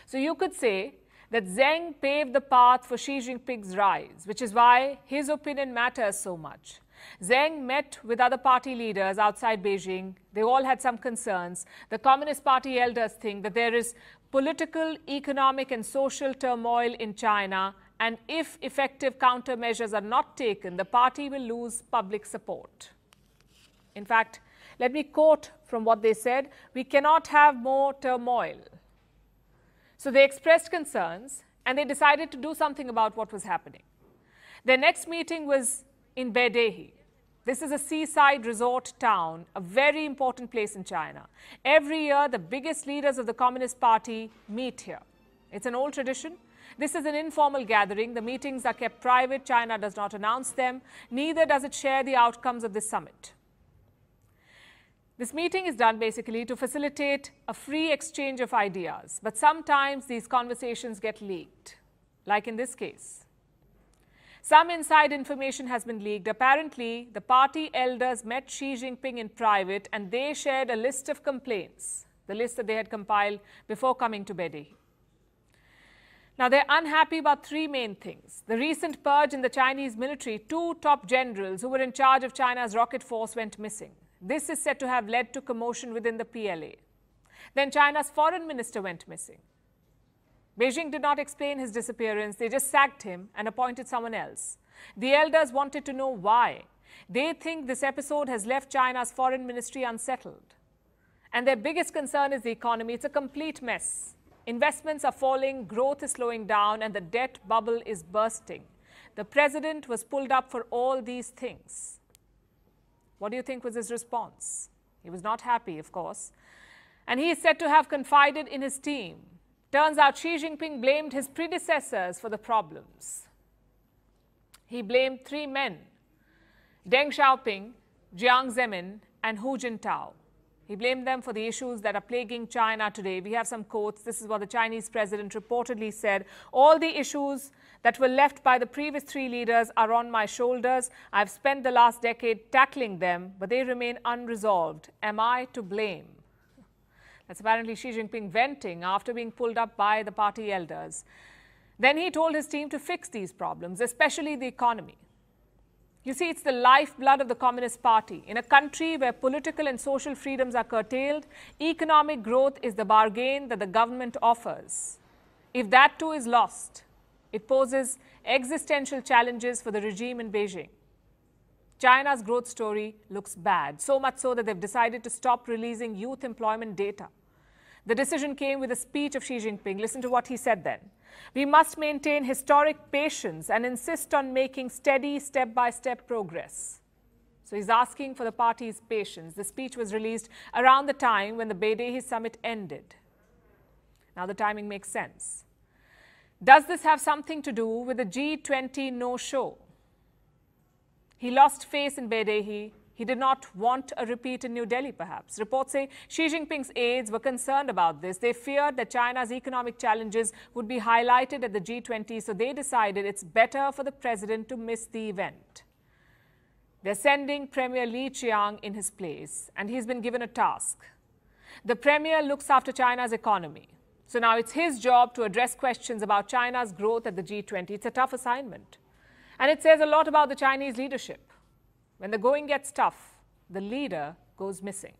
So you could say that Zheng paved the path for Xi Jinping's rise, which is why his opinion matters so much. Zheng met with other party leaders outside Beijing. They all had some concerns. The Communist Party elders think that there is political, economic and social turmoil in China, and if effective countermeasures are not taken, the party will lose public support. In fact, let me quote from what they said: "We cannot have more turmoil." So they expressed concerns and they decided to do something about what was happening. Their next meeting was in Beijing. This is a seaside resort town, a very important place in China. Every year, the biggest leaders of the Communist Party meet here. It's an old tradition. This is an informal gathering. The meetings are kept private. China does not announce them. Neither does it share the outcomes of this summit. This meeting is done basically to facilitate a free exchange of ideas. But sometimes these conversations get leaked, like in this case. Some inside information has been leaked. Apparently, the party elders met Xi Jinping in private and they shared a list of complaints, the list that they had compiled before coming to Beijing. Now, they're unhappy about three main things. The recent purge in the Chinese military: 2 top generals who were in charge of China's rocket force went missing. This is said to have led to commotion within the PLA. Then China's foreign minister went missing. Beijing did not explain his disappearance. They just sacked him and appointed someone else. The elders wanted to know why. They think this episode has left China's foreign ministry unsettled. And their biggest concern is the economy. It's a complete mess. Investments are falling, growth is slowing down, and the debt bubble is bursting. The president was pulled up for all these things. What do you think was his response? He was not happy, of course. And he is said to have confided in his team. Turns out Xi Jinping blamed his predecessors for the problems. He blamed 3 men: Deng Xiaoping, Jiang Zemin, and Hu Jintao. He blamed them for the issues that are plaguing China today. We have some quotes. This is what the Chinese president reportedly said: "All the issues that were left by the previous 3 leaders are on my shoulders. I've spent the last decade tackling them, but they remain unresolved. Am I to blame?" That's apparently Xi Jinping venting after being pulled up by the party elders. Then he told his team to fix these problems, especially the economy. You see, it's the lifeblood of the Communist Party. In a country where political and social freedoms are curtailed, economic growth is the bargain that the government offers. If that too is lost, it poses existential challenges for the regime in Beijing. China's growth story looks bad, so much so that they've decided to stop releasing youth employment data. The decision came with a speech of Xi Jinping. Listen to what he said then. "We must maintain historic patience and insist on making steady, step-by-step progress." So he's asking for the party's patience. The speech was released around the time when the Beijing summit ended. Now the timing makes sense. Does this have something to do with the G20 no-show? He lost face in Beijing. He did not want a repeat in New Delhi, perhaps. Reports say Xi Jinping's aides were concerned about this. They feared that China's economic challenges would be highlighted at the G20, so they decided it's better for the president to miss the event. They're sending Premier Li Qiang in his place, and he's been given a task. The premier looks after China's economy. So now it's his job to address questions about China's growth at the G20. It's a tough assignment. And it says a lot about the Chinese leadership. When the going gets tough, the leader goes missing.